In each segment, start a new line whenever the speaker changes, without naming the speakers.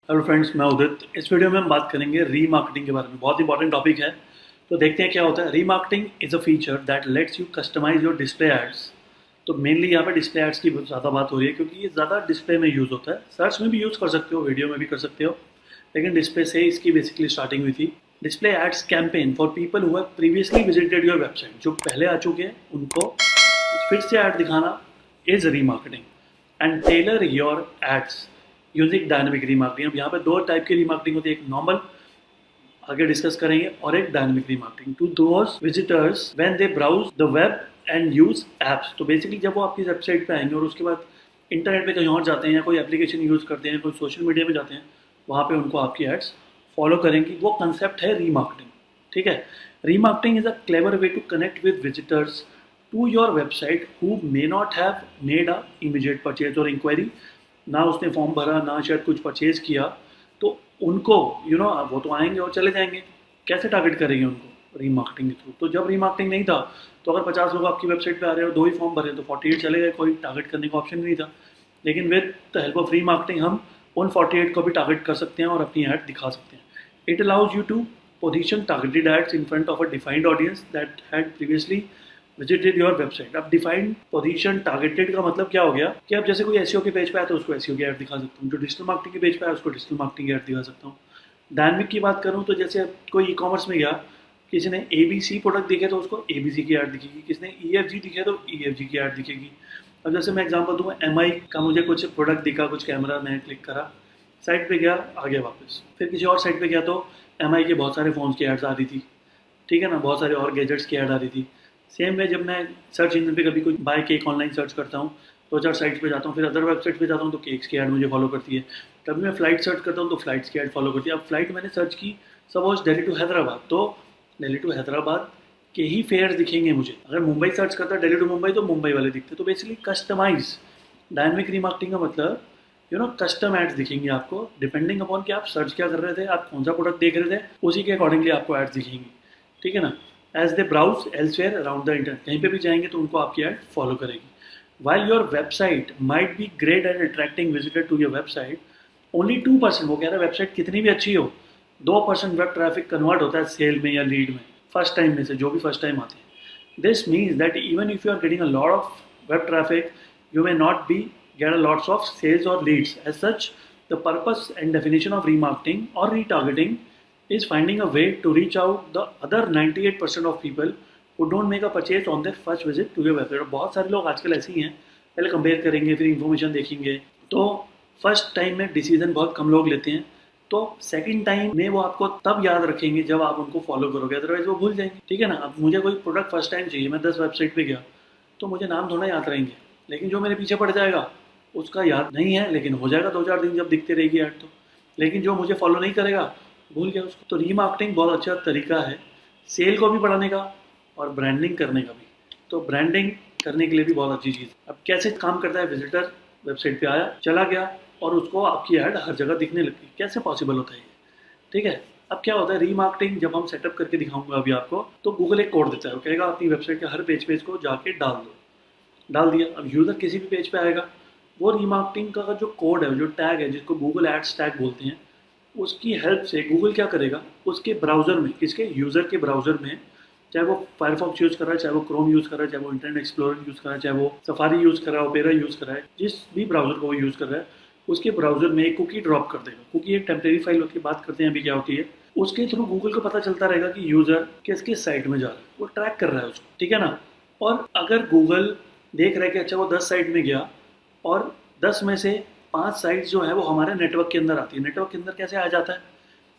Hello friends, मैं उदित। इस video में हम बात करेंगे रीमार्केटिंग के बारे में। बहुत इंपॉर्टेंट टॉपिक है। तो देखते हैं क्या होता है। Remarketing is a feature that lets you customize your display ads. तो मेनली यहाँ पे डिस्प्ले एड्स की ज़्यादा बात हो रही है क्योंकि ये ज़्यादा डिस्प्ले में यूज़ होता है। सर्च में भी यूज़ कर सकते हो, वीडियो में भी कर सकते हो, लेकिन डिस्प्ले से इसकी बेसिकली स्टार्टिंग हुई थी। Display ads campaign for people who have previously visited your website. जो पहले आ चुके हैं उनको फिर से ऐड दिखाना is remarketing. And tailor your ads using dynamic remarketing. अब यहाँ पे दो टाइप की रीमार्केटिंग होती है, एक नॉर्मल आगे डिस्कस करेंगे और एक dynamic remarketing to those visitors when they browse the web and use apps. तो बेसिकली जब वो आपकी वेबसाइट पे आएंगे और उसके बाद इंटरनेट पे कहीं और जाते हैं या कोई एप्लीकेशन यूज़ करते हैं, कोई सोशल मीडिया पे जाते हैं, वहाँ पे उनको आपकी एड्स फॉलो करेंगी। वो कंसेप्ट है रीमार्केटिंग। ठीक है। Remarketing is a clever way to connect with visitors to your website who may not have made a immediate purchase और इंक्वायरी। ना उसने फॉर्म भरा, ना शायद कुछ परचेज किया, तो उनको वो तो आएंगे और चले जाएंगे। कैसे टारगेट करेंगे उनको? रीमार्केटिंग के थ्रू। तो जब रीमार्केटिंग नहीं था तो अगर 50 लोग आपकी वेबसाइट पे आ रहे हैं और 2 ही फॉर्म भरे तो 48 चले गए, कोई टारगेट करने का ऑप्शन नहीं था। लेकिन with the help of remarketing हम उन 48 को भी टारगेट कर सकते हैं और अपनी ऐड दिखा सकते हैं। It allows you to position targeted ads in front of a defined audience that had previously visited your website. अब डिफाइंड पोजीशन टारगेटेड का मतलब क्या हो गया कि अब जैसे कोई एसईओ के पेज पे आया तो उसको एसईओ की ऐड दिखा सकता हूँ, जो डिजिटल मार्केटिंग के पेज पे आया उसको डिजिटल मार्केटिंग की ऐड दिखा सकता हूँ। डायनेमिक की बात करूँ तो जैसे कोई ई कॉमर्स में गया, किसी ने ABC प्रोडक्ट दिखे तो उसको ABC की ऐड दिखेगी, किसी ने EFG दिखे तो EFG की ऐड दिखेगी। अब जैसे मैं एग्जांपल दूँ, MI का मुझे कुछ प्रोडक्ट दिखा, कुछ कैमरा, मैं क्लिक करा, साइट पे गया, आ गया वापस, फिर किसी और साइट पे गया तो MI के बहुत सारे फ़ोन्स की एड्स आ रही थी। ठीक है ना, बहुत सारे और गैजेट्स की ऐड आ रही थी। सेम वे जब मैं सर्च इंजन पे कभी कोई बाय केक ऑनलाइन सर्च करता हूँ, 2-4 साइट्स पे जाता हूँ, फिर अदर वेबसाइट पे जाता हूँ तो केक्स की ऐड मुझे फॉलो करती है। कभी मैं फ़्लाइट सर्च करता हूँ तो फ़्लाइट्स की ऐड फॉलो करती है। अब फ़्लाइट मैंने सर्च की सपोज दिल्ली टू हैदराबाद, तो दिल्ली टू हैदराबाद के ही फेयर्स दिखेंगे मुझे। अगर मुंबई सर्च करता दिल्ली टू मुंबई तो मुंबई वाले दिखते। तो बेसिकली कस्टमाइज डायनेमिक रीमार्केटिंग का मतलब कस्टम एड्स दिखेंगे आपको, डिपेंडिंग अपॉन कि आप सर्च क्या कर रहे थे, आप कौन सा प्रोडक्ट देख रहे थे, उसी के अकॉर्डिंगली आपको एड्स दिखेंगी। ठीक है ना। As they browse elsewhere around the internet, कहीं पे भी जाएंगे तो उनको आपकी ऐड फॉलो करेगी। While your website might be great at attracting visitor to your website, only 2%, वो कह रहा है वेबसाइट कितनी भी अच्छी हो, 2% वेब ट्रैफिक कन्वर्ट होता है सेल में या लीड में, फर्स्ट टाइम में से, जो भी फर्स्ट टाइम आते हैं। This means that even if you are getting a lot of web traffic, you may not be get a lots of sales or leads. As such, the purpose and definition of remarketing or retargeting is finding a way to reach out the other 98% of people who don't make a purchase on their first visit to your website. और बहुत सारे लोग आजकल ऐसे ही हैं, पहले compare करेंगे, फिर इन्फॉर्मेशन देखेंगे, तो फर्स्ट टाइम में डिसीजन बहुत कम लोग लेते हैं। तो सेकंड टाइम में वो आपको तब याद रखेंगे जब आप उनको फॉलो करोगे, अदरवाइज वो भूल जाएंगे। ठीक है ना। अब मुझे कोई प्रोडक्ट फर्स्ट टाइम चाहिए, मैं 10 वेबसाइट पे गया तो मुझे नाम थोड़ा याद रहेंगे, लेकिन जो मेरे पीछे पड़ जाएगा उसका याद नहीं है, लेकिन हो जाएगा 2-4 दिन जब दिखते रहेगी ऐड तो। लेकिन जो मुझे फॉलो नहीं करेगा भूल गया उसको। तो रीमार्केटिंग बहुत अच्छा तरीका है सेल को भी बढ़ाने का और ब्रांडिंग करने का भी। तो ब्रांडिंग करने के लिए भी बहुत अच्छी चीज़। अब कैसे काम करता है, विजिटर वेबसाइट पे आया, चला गया और उसको आपकी ऐड हर जगह दिखने लगती है। कैसे पॉसिबल होता है ये? ठीक है। अब क्या होता है, रीमार्केटिंग जब हम सेटअप करके दिखाऊंगा अभी आपको, तो गूगल एक कोड देता है, वो कहेगा अपनी वेबसाइट के हर पेज को जाके डाल दो। डाल दिया। अब यूज़र किसी भी पेज पे आएगा, वो रीमार्केटिंग का जो कोड है, जो टैग है, जिसको गूगल एड्स टैग बोलते हैं, उसकी हेल्प से गूगल क्या करेगा, उसके ब्राउज़र में, किसके, यूज़र के ब्राउज़र में, चाहे वो फायरफॉक्स यूज़ कर रहा है, चाहे वो क्रोम यूज़ कर रहा है, चाहे वो इंटरनेट एक्सप्लोरर यूज़ कर रहा है, चाहे वो सफारी यूज़ कर रहा है, ओपेरा यूज़ कर रहा है, जिस भी ब्राउज़र को वो यूज़ कर रहा है, उसके ब्राउज़र में एक कुकी ड्रॉप कर देगा। कुकी एक टेम्परेरी फाइल होती है, बात करते हैं अभी क्या होती है। उसके थ्रू गूगल को पता चलता रहेगा कि यूज़र किस किस साइट में जा रहा है, वो ट्रैक कर रहा है उसको। ठीक है ना। और अगर गूगल देख रहे हैं कि अच्छा वो 10 साइट में गया और 10 में से 5 साइट्स जो है वो हमारे नेटवर्क के अंदर आती है। नेटवर्क के अंदर कैसे आ जाता है?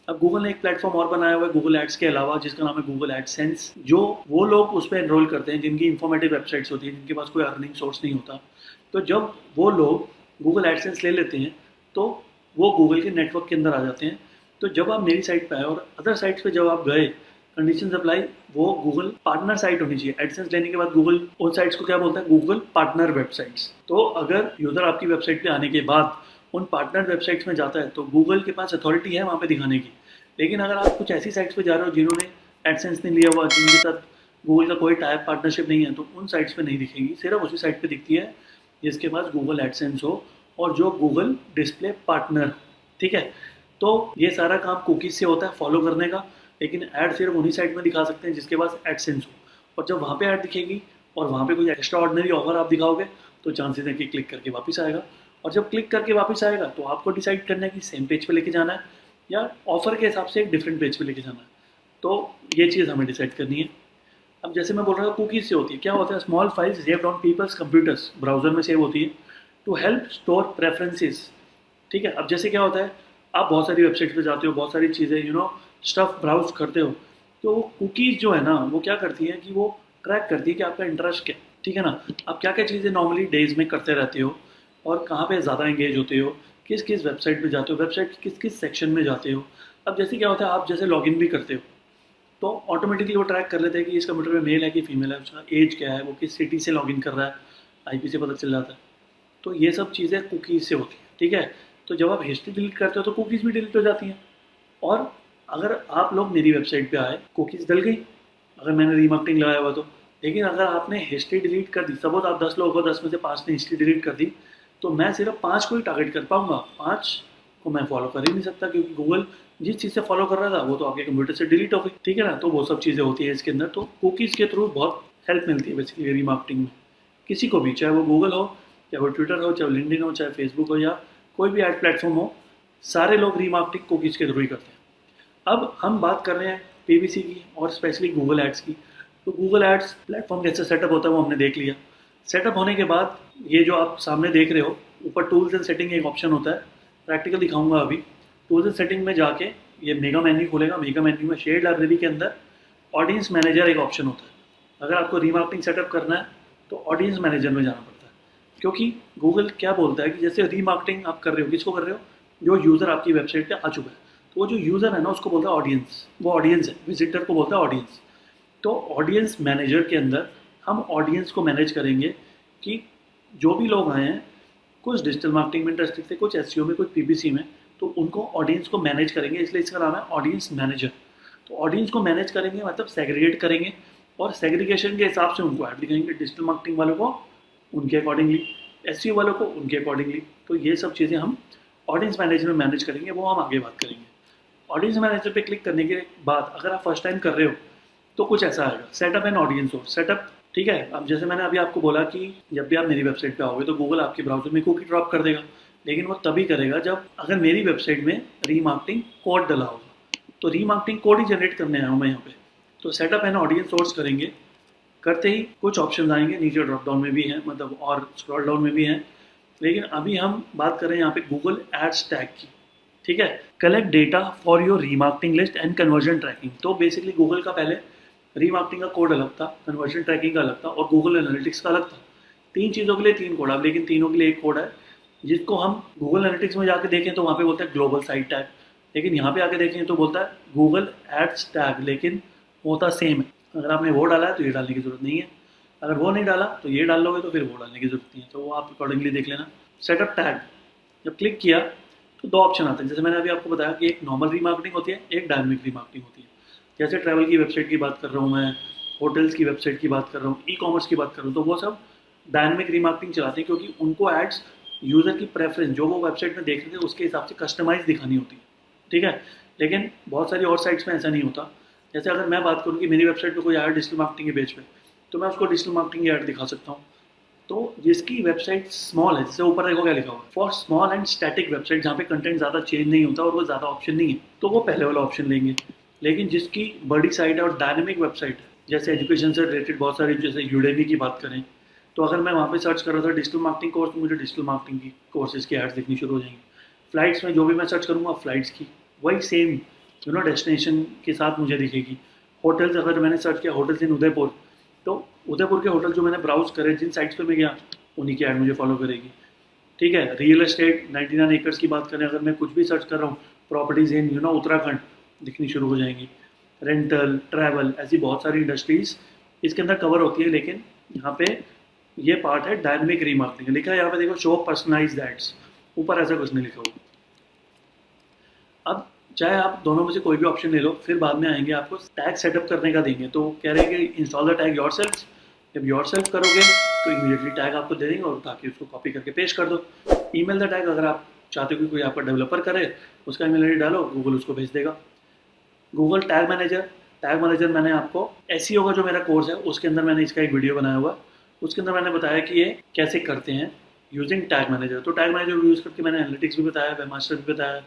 अब गूगल ने एक प्लेटफॉर्म और बनाया हुआ है गूगल एड्स के अलावा, जिसका नाम है गूगल एडसेंस। जो वो लोग उस पर एनरोल करते हैं जिनकी इंफॉर्मेटिव वेबसाइट्स होती है, जिनके पास कोई अर्निंग सोर्स नहीं होता, तो जब वो लोग गूगल एडसेंस ले लेते हैं तो वो गूगल के नेटवर्क के अंदर आ जाते हैं। तो जब आप मेरी साइट पे आए और अदर साइट्स पे जब आप गए, कंडीशन अप्लाई, वो गूगल पार्टनर साइट होनी चाहिए। एडसेंस लेने के बाद गूगल उन साइट्स को क्या बोलता है, गूगल पार्टनर वेबसाइट्स। तो अगर यूज़र आपकी वेबसाइट पे आने के बाद उन पार्टनर वेबसाइट्स में जाता है तो गूगल के पास अथॉरिटी है वहाँ पे दिखाने की। लेकिन अगर आप कुछ ऐसी साइट्स पे जा रहे हो जिन्होंने एडसेंस नहीं लिया हुआ, जिनके साथ गूगल का कोई टाइप पार्टनरशिप नहीं है, तो उन साइट्स पे नहीं दिखेगी, सिर्फ उसी साइट पे दिखती है जिसके पास गूगल एडसेंस हो और जो गूगल डिस्प्ले पार्टनर। ठीक है। तो ये सारा काम कुकीज़ से होता है फॉलो करने का, लेकिन ऐड सिर्फ उन्हीं साइट में दिखा सकते हैं जिसके पास एडसेंस हो। और जब वहाँ पे ऐड दिखेगी और वहाँ पे कोई एक्स्ट्रा ऑर्डिनरी ऑफर आप दिखाओगे तो चांसेस है कि क्लिक करके वापस आएगा। और जब क्लिक करके वापस आएगा तो आपको डिसाइड करना है कि सेम पेज पे लेके जाना है या ऑफर के हिसाब से एक डिफरेंट पेज पे लेके जाना है। तो ये चीज़ हमें डिसाइड करनी है। अब जैसे मैं बोल रहा था कुकीज़ से होती है, क्या होता है, small files saved on people's computers, browser में सेव होती है टू हेल्प स्टोर प्रेफरेंसेस। ठीक है, अब जैसे क्या होता है, आप बहुत सारी वेबसाइट पे जाते हो, बहुत सारी चीज़ें स्टफ ब्राउज करते हो, तो वो कुकीज़ जो है ना वो क्या करती है कि वो ट्रैक करती है कि आपका इंटरेस्ट क्या है। ठीक है ना, आप क्या क्या चीज़ें नॉर्मली डेज में करते रहते हो और कहाँ पे ज़्यादा एंगेज होते हो, किस किस वेबसाइट पे जाते हो, वेबसाइट किस किस सेक्शन में जाते हो। अब जैसे क्या होता है, आप जैसे लॉगिन भी करते हो तो ऑटोमेटिकली वो ट्रैक कर लेते हैं कि इस कंप्यूटर में मेल है कि फीमेल है, उसका एज क्या है, वो किस सिटी से लॉगिन कर रहा है, आईपी से पता चल जाता है। तो ये सब चीज़ें कुकीज़ से होती हैं। ठीक है, तो जब आप हिस्ट्री डिलीट करते हो तो कुकीज़ भी डिलीट हो जाती हैं। और अगर आप लोग मेरी वेबसाइट पे आए, कुकीज़ डल गई अगर मैंने रीमार्केटिंग लगाया हुआ तो। लेकिन अगर आपने हिस्ट्री डिलीट कर दी, सपोज आप 10 लोग हो, 10 में से 5 ने हिस्ट्री डिलीट कर दी, तो मैं सिर्फ 5 को ही टारगेट कर पाऊंगा, 5 को मैं फॉलो कर ही नहीं सकता, क्योंकि गूगल जिस चीज़ से फॉलो कर रहा था वो तो आपके कंप्यूटर से डिलीट हो गई। ठीक है ना, तो वो सब चीज़ें होती है इसके अंदर। तो कुकीज़ के थ्रू बहुत हेल्प मिलती है बेसिकली रीमार्केटिंग में, किसी को भी, चाहे वो गूगल हो, चाहे वो ट्विटर हो, चाहे लिंक्डइन हो, चाहे फेसबुक हो, या कोई भी एड प्लेटफॉर्म हो, सारे लोग रीमार्केटिंग कुकीज़ के थ्रू ही करते हैं। अब हम बात कर रहे हैं पीपीसी की और स्पेशली गूगल एड्स की। तो गूगल एड्स प्लेटफॉर्म कैसे सेटअप होता है वो हमने देख लिया। सेटअप होने के बाद ये जो आप सामने देख रहे हो, ऊपर टूल्स एंड सेटिंग एक ऑप्शन होता है, प्रैक्टिकल दिखाऊंगा अभी। टूल्स एंड सेटिंग में जाके ये मेगा मेन्यू खोलेगा, मेगा मेन्यू में शेयर लाइब्रेरी के अंदर ऑडियंस मैनेजर एक ऑप्शन होता है। अगर आपको रीमार्केटिंग सेटअप करना है तो ऑडियंस मैनेजर में जाना पड़ता है, क्योंकि गूगल क्या बोलता है कि जैसे रीमार्केटिंग आप कर रहे हो, किसको कर रहे हो, जो यूज़र आपकी वेबसाइट पे आ चुका है, तो वो जो यूज़र है ना उसको बोलता है ऑडियंस, वो ऑडियंस है, विजिटर को बोलता है ऑडियंस। तो ऑडियंस मैनेजर के अंदर हम ऑडियंस को मैनेज करेंगे कि जो भी लोग आए हैं, कुछ डिजिटल मार्केटिंग में इंटरेस्टेड थे, कुछ एसईओ में, कुछ पीपीसी में, तो उनको ऑडियंस को मैनेज करेंगे, इसलिए इसका नाम है ऑडियंस मैनेजर। तो ऑडियंस को मैनेज करेंगे मतलब सेग्रीगेट करेंगे, और सेग्रीगेशन के हिसाब से उनको ऐड दिखाएंगे, डिजिटल मार्केटिंग वालों को उनके अकॉर्डिंगली, एसईओ वालों को उनके अकॉर्डिंगली। तो ये सब चीज़ें हम ऑडियंस मैनेजर में मैनेज करेंगे, वो हम आगे बात करेंगे। ऑडियंस मैनेजर पे क्लिक करने के बाद अगर आप फर्स्ट टाइम कर रहे हो तो कुछ ऐसा आएगा, setup and audience source setup. ठीक है, अब जैसे मैंने अभी आपको बोला कि जब भी आप मेरी वेबसाइट पे आओगे तो गूगल आपके ब्राउजर में कुकी ड्रॉप कर देगा, लेकिन वो तभी करेगा जब अगर मेरी वेबसाइट में रीमार्केटिंग कोड डला होगा। तो रीमार्केटिंग कोड ही जनरेट करने आया हूँ मैं यहाँ पे। तो सेटअप एंड ऑडियंस सोर्स करेंगे, करते ही कुछ ऑप्शन आएंगे, नीचे ड्रॉप डाउन में भी हैं, मतलब और स्क्रॉल डाउन में भी हैं, लेकिन अभी हम बात करें यहाँ पे गूगल एड्स टैग की। ठीक है, collect data for your remarketing list and conversion tracking. तो बेसिकली गूगल का पहले रीमार्केटिंग का कोड अलग था, कन्वर्जन ट्रैकिंग का अलग था, और गूगल एनालिटिक्स का अलग था। 3 चीज़ों के लिए 3 कोड, अब लेकिन तीनों के लिए एक कोड है, जिसको हम गूगल एनालिटिक्स में जाके देखें तो वहाँ पे बोलता है ग्लोबल साइट टैग, लेकिन यहाँ पे आके देखें तो बोलता है गूगल एड्स टैग, लेकिन होता सेम है। अगर आपने वो डाला है तो ये डालने की ज़रूरत नहीं है, अगर वो नहीं डाला तो ये डाल लोगे तो फिर वो डालने की ज़रूरत नहीं है, तो वो आप अकॉर्डिंगली देख लेना। सेटअप टैग जब क्लिक किया तो 2 ऑप्शन आते हैं, जैसे मैंने अभी आपको बताया कि एक नॉर्मल रीमार्केटिंग होती है, एक डायनामिक रीमार्केटिंग होती है। जैसे ट्रैवल की वेबसाइट की बात कर रहा हूँ मैं, होटल्स की वेबसाइट की बात कर रहा हूँ, ई कॉमर्स की बात कर रहा हूँ, तो वो सब डायनामिक रीमार्केटिंग चलाते हैं, क्योंकि उनको एड्स यूज़र की प्रेफरेंस जो वो वेबसाइट में देख रहे थे उसके हिसाब से कस्टमाइज दिखानी होती है। ठीक है, लेकिन बहुत सारी और साइट्स में ऐसा नहीं होता। जैसे अगर मैं बात करूँ कि मेरी वेबसाइट पर कोई आया डिजिटल मार्केटिंग के पेज पे, तो मैं उसको डिजिटल मार्केटिंग ऐड दिखा सकता हूँ। तो जिसकी वेबसाइट स्मॉल है, जैसे ऊपर देखो क्या लिखा हुआ है, for small and static website, जहाँ पे कंटेंट ज़्यादा चेंज नहीं होता और वो ज़्यादा ऑप्शन नहीं है, तो वो पहले वाला ऑप्शन लेंगे। लेकिन जिसकी बड़ी साइट है और डायनेमिक वेबसाइट है, जैसे एजुकेशन से रिलेटेड बहुत सारी, जैसे यूडेमी की बात करें, तो अगर मैं वहाँ पे सर्च कर रहा था डिजिटल मार्केटिंग कोर्स, तो मुझे डिजिटल मार्केटिंग की कोर्सेज की एड्स दिखनी शुरू हो जाएंगी। फ्लाइट्स में जो भी मैं सर्च करूँगा फ्लाइट्स की वही सेम डेस्टिनेशन के साथ मुझे दिखेगी। होटल्स अगर मैंने सर्च किया होटल्स इन उदयपुर, तो उदयपुर के होटल जो मैंने ब्राउज करे, जिन साइट्स पे मैं गया, उन्हीं की ऐड मुझे फॉलो करेगी। ठीक है, रियल एस्टेट 99 एकर्स की बात करें, अगर मैं कुछ भी सर्च कर रहा हूँ, प्रॉपर्टीज इन उत्तराखंड दिखनी शुरू हो जाएंगी। रेंटल, ट्रैवल, ऐसी बहुत सारी इंडस्ट्रीज इसके अंदर कवर होती है। लेकिन यहाँ पे ये पार्ट है डायनेमिक रीमार्केटिंग, लिखा है यहाँ पे देखो, शो पर्सनलाइज्ड एड्स, ऊपर ऐसा कुछ नहीं लिखा हुआ। अब चाहे आप दोनों में से कोई भी ऑप्शन ले लो, फिर बाद में आएंगे आपको टैग सेटअप करने का देंगे, तो कह रहे हैं कि इंस्टॉल द टैग योरसेल्फ। जब योरसेल्फ करोगे तो इमीडिएटली टैग आपको दे देंगे और ताकि उसको कॉपी करके पेस्ट कर दो। ईमेल द टैग, अगर आप चाहते हो कि कोई आपका डेवलपर करे, उसका ईमेल आईडी डालो, गूगल उसको भेज देगा। गूगल टैग मैनेजर मैंने आपको एसईओ का जो मेरा कोर्स है उसके अंदर मैंने इसका एक वीडियो बनाया हुआ है, उसके अंदर मैंने बताया कि ये कैसे करते हैं यूजिंग टैग मैनेजर। तो टैग मैनेजर यूज़ करके मैंने एनालिटिक्स भी बताया, वेबमास्टर भी बताया,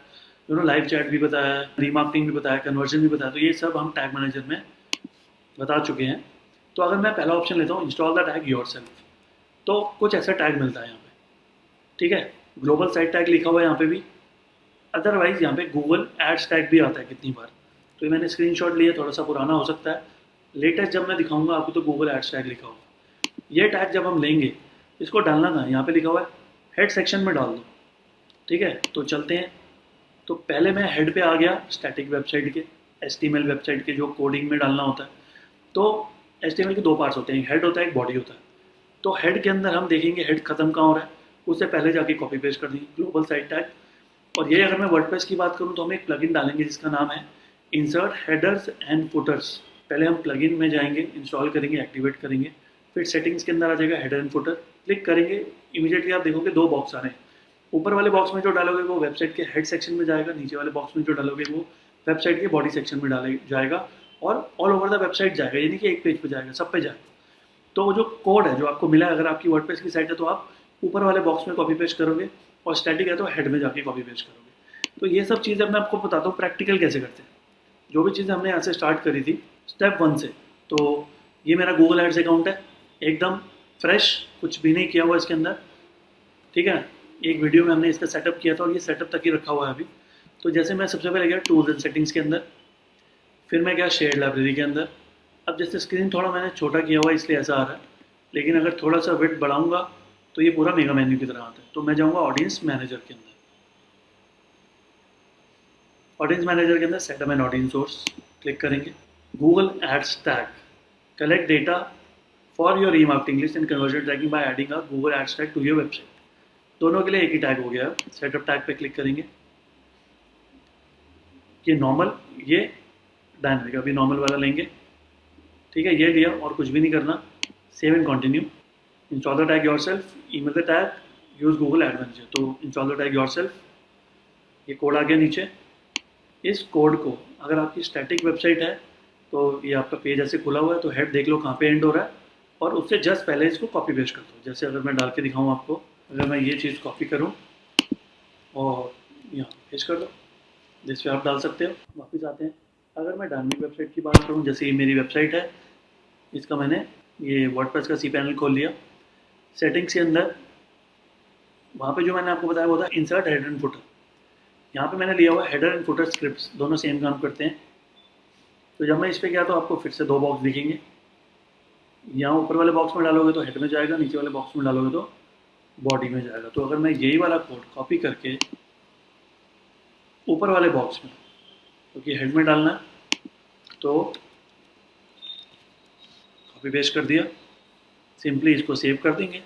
लाइव चैट भी बताया, रीमार्केटिंग भी बताया, कन्वर्जन भी बताया। तो ये सब हम टैग मैनेजर में बता चुके हैं। तो अगर मैं पहला ऑप्शन लेता हूँ इंस्टॉल द टैग योरसेल्फ, तो कुछ ऐसा टैग मिलता है यहाँ पे, ठीक है। ग्लोबल साइट टैग लिखा हुआ है यहाँ पे भी, अदरवाइज यहाँ पे गूगल एड्स टैग भी आता है कितनी बार। तो ये मैंने स्क्रीनशॉट लिया, थोड़ा सा पुराना हो सकता है, लेटेस्ट जब मैं दिखाऊंगा आपको तो गूगल एड्स टैग लिखा होगा। ये टैग जब हम लेंगे, इसको डालना था यहाँ पे लिखा हुआ है हेड सेक्शन में डाल दो, ठीक है। तो चलते हैं। तो पहले मैं हेड पे आ गया स्टैटिक वेबसाइट के, HTML वेबसाइट के जो कोडिंग में डालना होता है। तो HTML के दो पार्ट्स होते हैं, हेड होता है, एक बॉडी होता है। तो हेड के अंदर हम देखेंगे हेड खत्म कहाँ हो रहा है, उससे पहले जाके कॉपी पेस्ट कर देंगे ग्लोबल साइट टैग। और ये अगर मैं वर्डप्रेस की बात करूँ तो हम एक प्लगइन डालेंगे जिसका नाम है इंसर्ट हेडर्स एंड फुटर्स। पहले हम प्लगइन में जाएंगे, इंस्टॉल करेंगे, एक्टिवेट करेंगे, फिर सेटिंग्स के अंदर आ जाएगा हेडर एंड फुटर, क्लिक करेंगे, इमीडिएटली आप देखोगे दो बॉक्स आ रहे हैं। ऊपर वाले बॉक्स में जो डालोगे वो वेबसाइट के हेड सेक्शन में जाएगा, नीचे वाले बॉक्स में जो डालोगे वो वेबसाइट के बॉडी सेक्शन में डाले जाएगा और ऑल ओवर द वेबसाइट जाएगा, यानी कि एक पेज पे जाएगा, सब पे जाएगा। तो वो जो कोड है जो आपको मिला है, अगर आपकी वर्डप्रेस की साइट है तो आप ऊपर वाले बॉक्स में कॉपी पेस्ट करोगे, और स्टैटिक है तो हेड में जाके कॉपी पेस्ट करोगे। तो ये सब चीज़ें मैं आपको बताता हूँ प्रैक्टिकल कैसे करते हैं। जो भी चीज़ें हमने यहाँ से स्टार्ट करी थी स्टेप 1 से। तो ये मेरा गूगल एड्स अकाउंट है, एकदम फ्रेश, कुछ भी नहीं किया हुआ इसके अंदर, ठीक है। एक वीडियो में हमने इसका सेटअप किया था और ये सेटअप तक ही रखा हुआ है अभी। तो जैसे मैं सबसे पहले गया टूल्स एंड सेटिंग्स के अंदर, फिर मैं गया शेयर लाइब्रेरी के अंदर। अब जैसे स्क्रीन थोड़ा मैंने छोटा किया हुआ है इसलिए ऐसा आ रहा है, लेकिन अगर थोड़ा सा विड्थ बढ़ाऊंगा तो ये पूरा मेगा मेन्यू की तरह आता है। तो मैं जाऊँगा ऑडियंस मैनेजर के अंदर, ऑडियंस मैनेजर के अंदर setup and audience source click करेंगे। Google ads tag, collect data for your remarketing list and conversion tracking by adding a Google ads tag to your website. दोनों के लिए एक ही टैग हो गया है। सेटअप टैग पे क्लिक करेंगे, ये नॉर्मल, ये डायनामिक, अभी नॉर्मल वाला लेंगे, ठीक है। ये लिया और कुछ भी नहीं करना, save and continue. Install the tag yourself, email the tag, use Google ad manager. तो इंस्टॉल द टैग योरसेल्फ, ये कोड आ गया नीचे। इस कोड को अगर आपकी स्टैटिक वेबसाइट है तो ये आपका पेज ऐसे खुला हुआ है, तो हेड देख लो कहाँ पे एंड हो रहा है, और उससे जस्ट पहले इसको कॉपी पेस्ट कर दो। जैसे अगर मैं डाल के दिखाऊँ आपको, अगर मैं ये चीज़ कॉपी करूँ और यहाँ पेस्ट कर दो, जिस पे आप डाल सकते हो। वापस आते हैं, अगर मैं डायनामिक वेबसाइट की बात करूँ, जैसे ये मेरी वेबसाइट है, इसका मैंने ये वर्डप्रेस का cPanel खोल लिया। सेटिंग्स के अंदर वहाँ पे जो मैंने आपको बताया वो था इंसर्ट हेडर एंड फुटर। यहाँ पे मैंने लिया हुआ हेडर एंड फुटर स्क्रिप्ट्स, दोनों सेम काम करते हैं। तो जब मैं इस पर गया तो आपको फिर से दो बॉक्स दिखेंगे। यहाँ ऊपर वाले बॉक्स में डालोगे तो हेड में जाएगा, नीचे वाले बॉक्स में डालोगे तो बॉडी में जाएगा। तो अगर मैं यही वाला कोड कॉपी करके ऊपर वाले बॉक्स में, क्योंकि हेड में डालना है, तो कॉपी पेस्ट कर दिया, सिंपली इसको सेव कर देंगे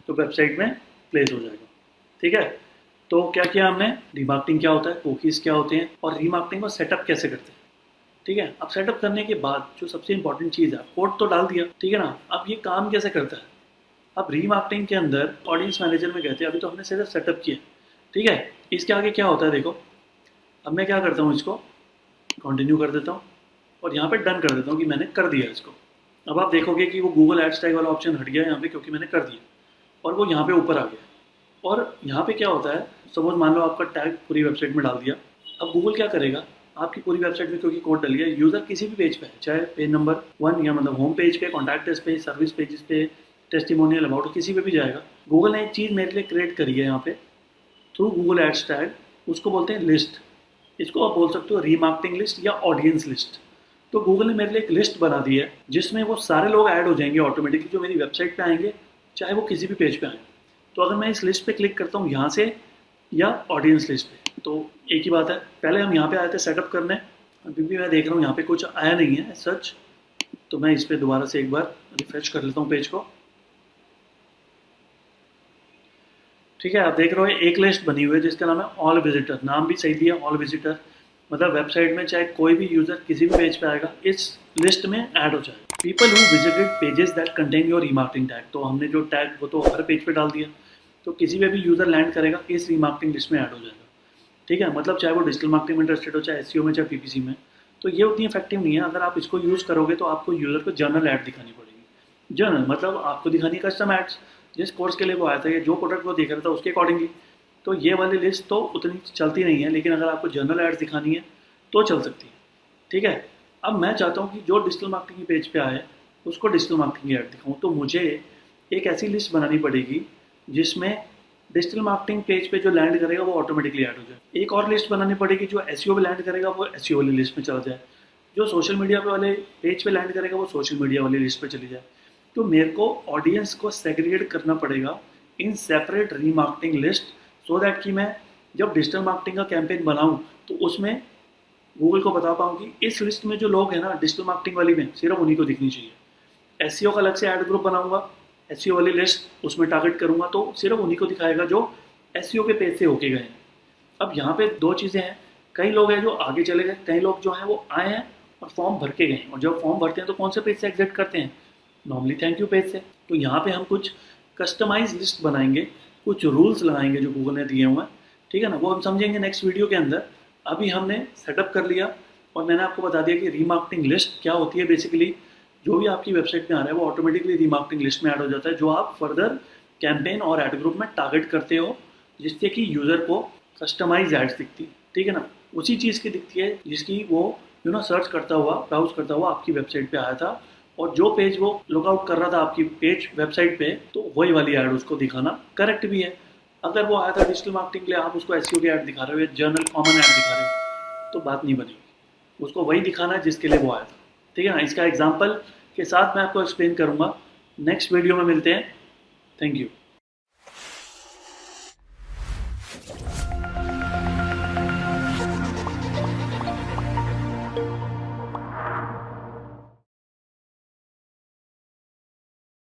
तो वेबसाइट में प्लेस हो जाएगा, ठीक है। तो क्या किया हमने, रीमार्केटिंग क्या होता है, कुकीज़ क्या होते हैं, और रीमार्केटिंग को सेटअप कैसे करते हैं, ठीक है। अब सेटअप करने के बाद जो सबसे इंपॉर्टेंट चीज़ है, कोड तो डाल दिया, ठीक है ना। अब ये काम कैसे करता है, अब रीमार्केटिंग के अंदर ऑडियंस मैनेजर में गए थे, अभी तो हमने सिर्फ सेटअप किया, ठीक है। इसके आगे क्या होता है देखो, अब मैं क्या करता हूँ, इसको कंटिन्यू कर देता हूँ और यहाँ पे डन कर देता हूँ कि मैंने कर दिया इसको। अब आप देखोगे कि वो गूगल एड्स टैग वाला ऑप्शन हट गया यहाँ पे, क्योंकि मैंने कर दिया और वो यहाँ पे ऊपर आ गया। और यहाँ पे क्या होता है, सपोज मान लो आपका टैग पूरी वेबसाइट में डाल दिया, अब गूगल क्या करेगा, आपकी पूरी वेबसाइट में क्योंकि कोड डल गया, यूज़र किसी भी पेज पे है, चाहे पेज नंबर 1 या मतलब होम पेज पे, कॉन्टैक्ट अस पे, सर्विस पेजेस पे, टेस्टिमोनियल अबाउट, किसी पे भी जाएगा। गूगल ने एक चीज़ मेरे लिए क्रिएट करी है यहाँ पे थ्रू गूगल एड्स टैग, उसको बोलते हैं लिस्ट। इसको आप बोल सकते हो रीमार्केटिंग लिस्ट या ऑडियंस लिस्ट। तो गूगल ने मेरे लिए एक लिस्ट बना दी है जिसमें वो सारे लोग ऐड हो जाएंगे ऑटोमेटिकली जो मेरी वेबसाइट पे आएंगे, चाहे वो किसी भी पेज पे आए। तो अगर मैं इस लिस्ट पे क्लिक करता हूँ यहाँ से या ऑडियंस लिस्ट पे, तो एक ही बात है। पहले हम यहाँ पे आए थे सेटअप करने, अभी भी मैं देख रहा हूँ यहाँ पे कुछ आया नहीं है सच, तो मैं इस पर दोबारा से एक बार रिफ्रेश कर लेता हूँ पेज को, ठीक है। आप देख रहे हो एक लिस्ट बनी हुई है जिसका नाम है ऑल विजिटर, नाम भी सही दिया ऑल विजिटर, मतलब वेबसाइट में चाहे कोई भी यूजर किसी भी पेज पे आएगा इस लिस्ट में ऐड हो जाएगा। People who visited pages that contain your remarketing tag, तो हमने जो टैग वो तो हर पेज पे डाल दिया। तो किसी पे भी यूज़र लैंड करेगा इस रीमार्केटिंग लिस्ट में ऐड हो जाएगा। ठीक है, मतलब चाहे वो डिजिटल मार्केटिंग में इंटरेस्टेड हो, चाहे एसईओ में, चाहे पीपीसी में। तो ये उतनी इफेक्टिव नहीं है। अगर आप इसको यूज़ करोगे तो आपको यूज़र को जर्नल ऐड दिखानी पड़ेगी। जर्नल मतलब आपको दिखानी है कस्टम एड्स, जिस कोर्स के लिए वो आया था या जो प्रोडक्ट वो देख रहा था उसके अकॉर्डिंगली। तो ये वाली लिस्ट तो उतनी चलती नहीं है, लेकिन अगर आपको जर्नल एड्स दिखानी है तो चल सकती है। ठीक है, अब मैं चाहता हूँ कि जो डिजिटल मार्केटिंग पेज पे आए उसको डिजिटल मार्केटिंग ऐड दिखाऊँ, तो मुझे एक ऐसी लिस्ट बनानी पड़ेगी जिसमें डिजिटल मार्केटिंग पेज पे जो लैंड करेगा वो ऑटोमेटिकली ऐड हो जाए। एक और लिस्ट बनानी पड़ेगी जो एसईओ पे लैंड करेगा वो एसईओ वाली लिस्ट में चला जाए, जो सोशल मीडिया पे वाले पेज पे लैंड करेगा वो सोशल मीडिया वाली लिस्ट पे चली जाए। तो मेरे को ऑडियंस को सेग्रीगेट करना पड़ेगा in separate remarketing list, so that कि मैं जब डिजिटल मार्केटिंग का कैंपेन बनाऊँ तो उसमें गूगल को बता पाऊँ कि इस लिस्ट में जो लोग हैं ना डिजिटल मार्केटिंग वाली में, सिर्फ उन्हीं को दिखनी चाहिए। एसईओ का अलग से ऐड ग्रुप बनाऊंगा, एसईओ वाली लिस्ट उसमें टारगेट करूंगा तो सिर्फ उन्हीं को दिखाएगा जो एसईओ के पेज से होके गए हैं। अब यहाँ पे दो चीज़ें हैं, कई लोग हैं जो आगे चले गए, कई लोग जो हैं वो आए हैं और फॉर्म भर के गए हैं, और जब फॉर्म भरते हैं तो कौन से पेज से एग्जिट करते हैं, नॉर्मली थैंक यू पेज से। तो यहाँ पे हम कुछ कस्टमाइज लिस्ट बनाएंगे, कुछ रूल्स लगाएंगे जो गूगल ने दिए हुए हैं। ठीक है ना, वो हम समझेंगे नेक्स्ट वीडियो के अंदर। अभी हमने सेटअप कर लिया और मैंने आपको बता दिया कि रीमार्केटिंग लिस्ट क्या होती है। बेसिकली जो भी आपकी वेबसाइट में आ रहा है वो ऑटोमेटिकली रीमार्केटिंग लिस्ट में ऐड हो जाता है, जो आप फर्दर कैंपेन और एड ग्रुप में टारगेट करते हो, जिससे कि यूज़र को कस्टमाइज एड्स दिखती है। ठीक है ना, उसी चीज़ की दिखती है जिसकी वो सर्च करता हुआ, ब्राउज करता हुआ आपकी वेबसाइट पे आया था, और जो पेज वो लुकआउट कर रहा था आपकी पेज वेबसाइट पे, तो वही वाली ऐड उसको दिखाना करेक्ट भी है। अगर वो आया था डिजिटल मार्केटिंग के लिए, आप उसको एसईओ की ऐड दिखा रहे हो या जर्नल कॉमन ऐड दिखा रहे हो, तो बात नहीं बनेगी। उसको वही दिखाना है जिसके लिए वो आया था। ठीक है ना, इसका एग्जाम्पल के साथ मैं आपको एक्सप्लेन करूंगा। नेक्स्ट वीडियो में मिलते हैं। Thank you.